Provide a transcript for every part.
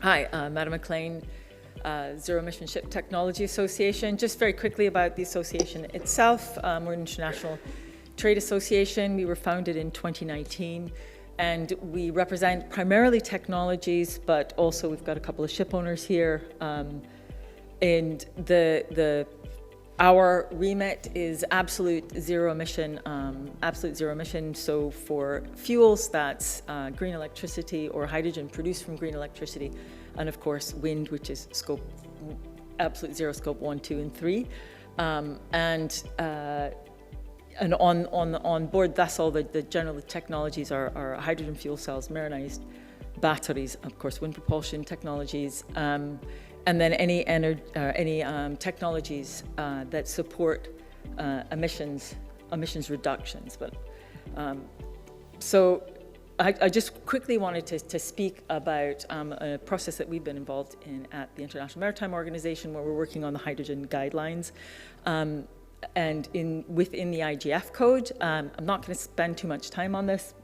Hi, Madadh MacLaine, Zero Emission Ship Technology Association. Just very quickly about the association itself. We're an international trade association. We were founded in 2019, and we represent primarily technologies, but also we've got a couple of ship owners here. And our remit is absolute zero emission. So for fuels, that's green electricity or hydrogen produced from green electricity, and of course wind, which is absolute zero scope 1, 2, and 3. And on board vessel, the general technologies are hydrogen fuel cells, marinized batteries, of course, wind propulsion technologies. And then any technologies that support emissions reductions. But so I just quickly wanted to speak about a process that we've been involved in at the International Maritime Organization, where we're working on the hydrogen guidelines. And within the IGF code, I'm not going to spend too much time on this.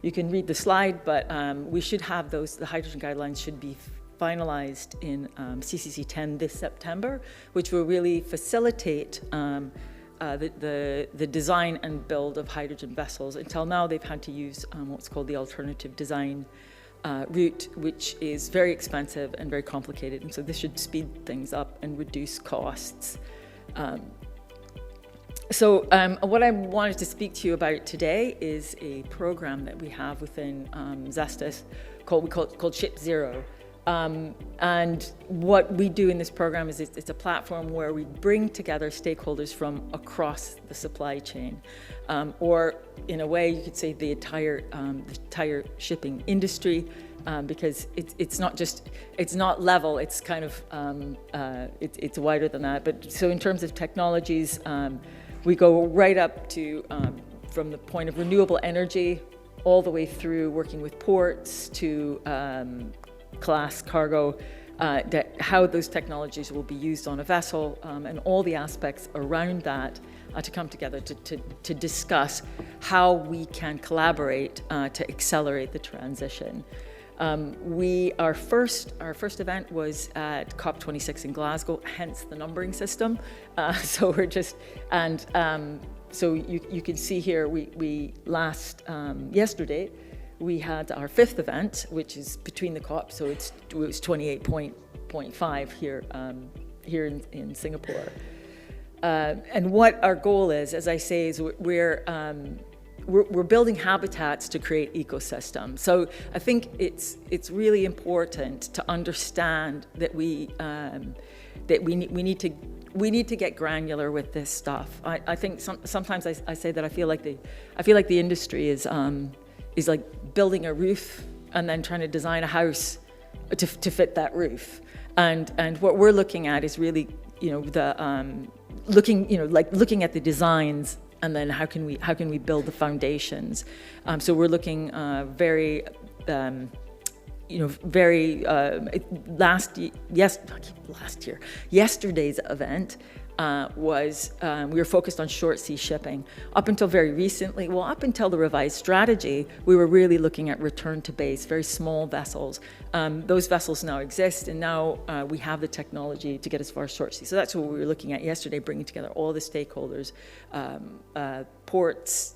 You can read the slide, but we should have those. The hydrogen guidelines should be finalized in CCC 10 this September, which will really facilitate the design and build of hydrogen vessels. Until now, they've had to use what's called the alternative design route, which is very expensive and very complicated. And so this should speed things up and reduce costs. So what I wanted to speak to you about today is a program that we have within ZESTAs called ShipZERO. And what we do in this program is it's a platform where we bring together stakeholders from across the supply chain, or in a way you could say the entire shipping industry, because it's not level, it's kind of it's wider than that. But so in terms of technologies, we go right up to from the point of renewable energy all the way through working with ports to class cargo, how those technologies will be used on a vessel, and all the aspects around that to come together to discuss how we can collaborate to accelerate the transition. Our first event was at COP26 in Glasgow, hence the numbering system. So we're just, and so you can see here, we yesterday, we had our fifth event, which is between the COP, so it was 28.5 here in Singapore. And what our goal is, as I say, is we're building habitats to create ecosystems. So I think it's really important to understand that we need to get granular with this stuff. I think sometimes I say that I feel like the industry is like building a roof and then trying to design a house to fit that roof. And what we're looking at is really, looking at the designs, and then how can we build the foundations. So we're looking yesterday's event was we were focused on short sea shipping. Up until very recently, up until the revised strategy, we were really looking at return to base, very small vessels. Those vessels now exist, and now we have the technology to get as far as short sea. So that's what we were looking at yesterday, bringing together all the stakeholders, ports,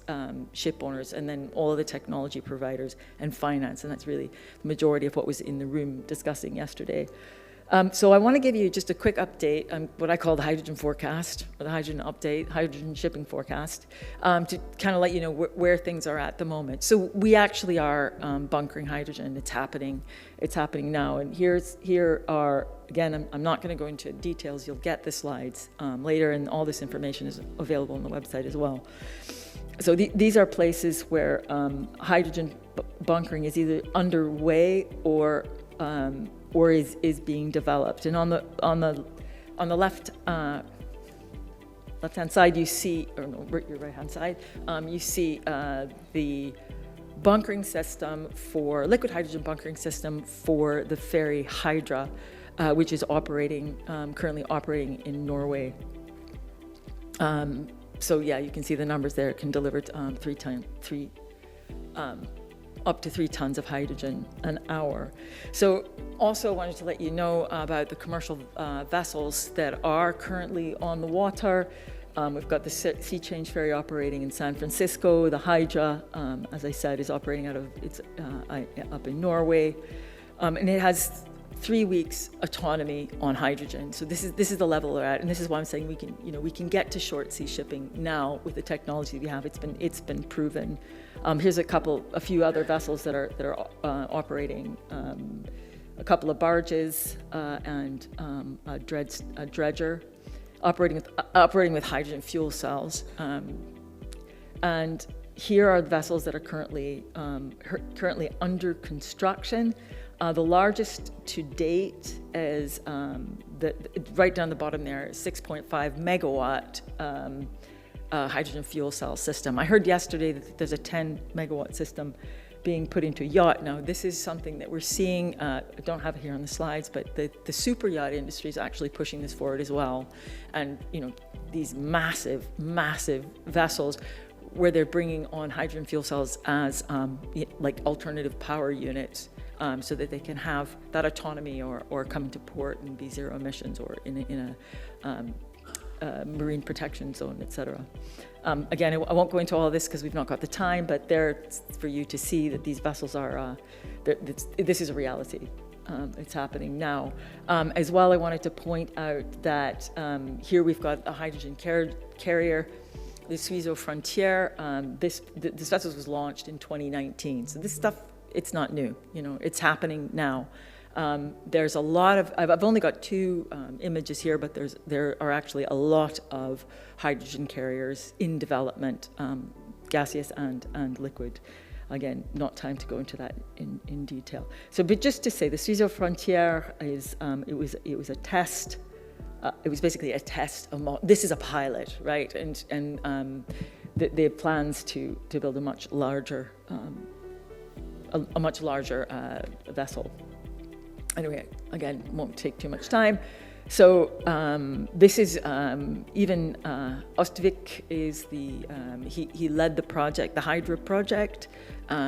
ship owners, and then all of the technology providers and finance. And that's really the majority of what was in the room discussing yesterday. So I want to give you just a quick update on what I call the hydrogen forecast, or the hydrogen shipping forecast, to kind of let you know where things are at the moment. So we actually are bunkering hydrogen. It's happening now. And here are, again, I'm not going to go into details. You'll get the slides later, and all this information is available on the website as well. So these are places where hydrogen bunkering is either underway or is being developed. And on the left-hand side, you see, or no, your right-hand side, you see the bunkering system for liquid hydrogen bunkering system for the ferry Hydra, which is currently operating in Norway. So yeah, you can see the numbers there. It can deliver 3 up to 3 tons of hydrogen an hour. So also wanted to let you know about the commercial vessels that are currently on the water. We've got the Sea Change Ferry operating in San Francisco. The Hydra, as I said, is operating out of up in Norway, and it has 3 weeks autonomy on hydrogen. So this is the level we're at, and this is why I'm saying we can get to short sea shipping now with the technology we have. It's been proven. Here's a few other vessels that are operating. A couple of barges and a dredger. Operating with hydrogen fuel cells, and here are the vessels that are currently under construction. The largest to date is right down the bottom there, 6.5 megawatt hydrogen fuel cell system. I heard yesterday that there's a 10 megawatt system being put into a yacht. Now, this is something that we're seeing, I don't have it here on the slides, but the super yacht industry is actually pushing this forward as well. And, these massive, massive vessels where they're bringing on hydrogen fuel cells as like alternative power units so that they can have that autonomy or come into port and be zero emissions or in a marine protection zone, etc. Again, I won't go into all of this because we've not got the time, but there for you to see that these vessels are, this is a reality. It's happening now. As well, I wanted to point out that here we've got a hydrogen carrier, the ShipZERO Frontier. This vessel was launched in 2019. So this stuff, it's not new, it's happening now. There's a lot of, I've only got 2 images here, but there are actually a lot of hydrogen carriers in development, gaseous and liquid. Again, not time to go into that in detail. So, but just to say, the ShipZERO Frontier is, it was a test. It was basically a test. This is a pilot, right? And they have plans to build a much larger, vessel. Anyway, again, won't take too much time. So this is even Ostvik is he led the project, the Hydra project,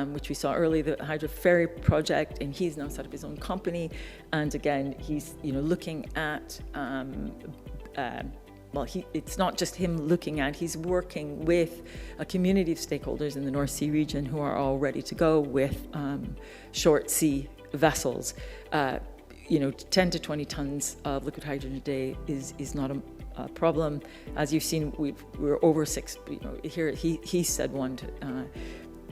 which we saw earlier, the Hydra Ferry project, and he's now set up his own company. And again, he's looking at it's not just him looking at, he's working with a community of stakeholders in the North Sea region who are all ready to go with short sea vessels. 10 to 20 tons of liquid hydrogen a day is not a problem. As you've seen, we're over 6. Here he said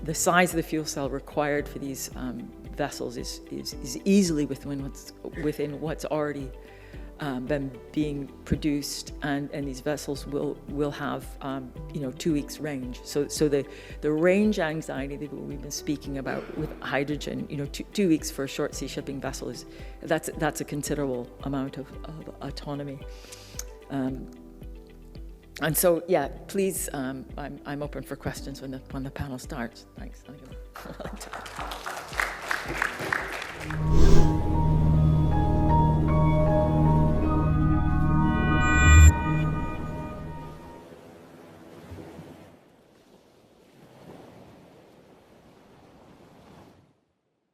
the size of the fuel cell required for these vessels is easily within what's already been being produced, and these vessels will have 2 weeks range. So the range anxiety that we've been speaking about with hydrogen, 2 weeks for a short sea shipping vessel that's a considerable amount of autonomy. And so yeah, please, I'm open for questions when the panel starts. Thanks.